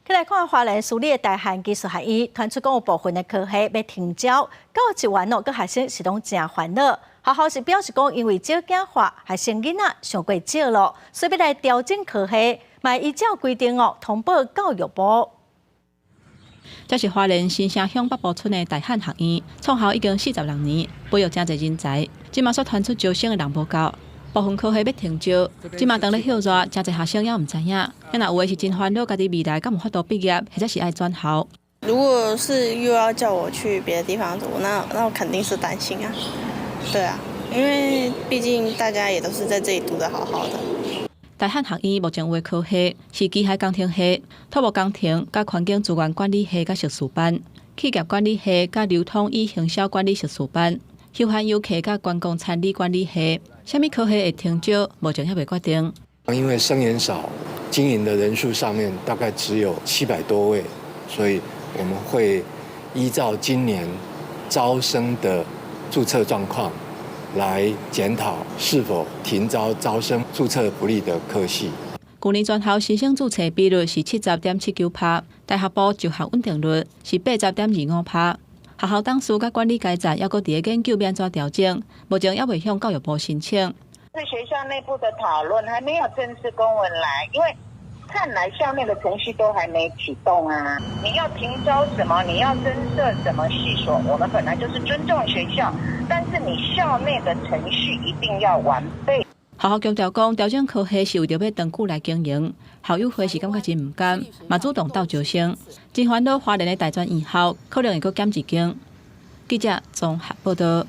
起来看花莲市立大汉技术学院传出讲有部分的科系要停招，到一万各学生是拢真烦恼。学校是表示讲，因为少子化，学生囡仔上过少咯，所以要来调整科系，嘛依照规定通报教育部。这是花莲新城乡北部村的大汉学院，创校已经46年，培育真侪人才。今嘛所传出招生的人无够，部分科系要停招。今嘛当咧休热，真侪学生也唔知影，因若有的是真烦恼，家己未来敢有法度毕业，或者是爱转校。如果是又要叫我去别的地方读，那我肯定是担心啊。对啊，因为毕竟大家也都是在这里读得好好的。大汉学院目前有的科系是机械工程系、土木工程、甲环境资源管理系、甲硕士班、企业管理系、甲流通与行销管理硕士班、休闲游客甲观光餐饮管理系。什么科系会停招，目前还未决定。因为生源少，经营的人数上面大概只有700多位，所以我们会依照今年招生的注册状况来检讨是否停招生注册不利的科系。去年全校新生注册比率是70.79%，大学部就学稳定率是80.25%。学校董事甲管理阶层还阁伫研究免怎调整，目前还未向教育部申请。是学校内部的讨论，还没有正式公文来，因为看来校内的程序都还没启动啊。你要停招什么？你要增设什么系所？我们本来就是尊重学校，但是你校内的程序一定要完备。学校强调讲，调整科系是为着要长久来经营。校友会是感觉真唔甘，嘛主动斗招生。真烦恼花莲的大专院校可能会阁减一间。记者综合报道。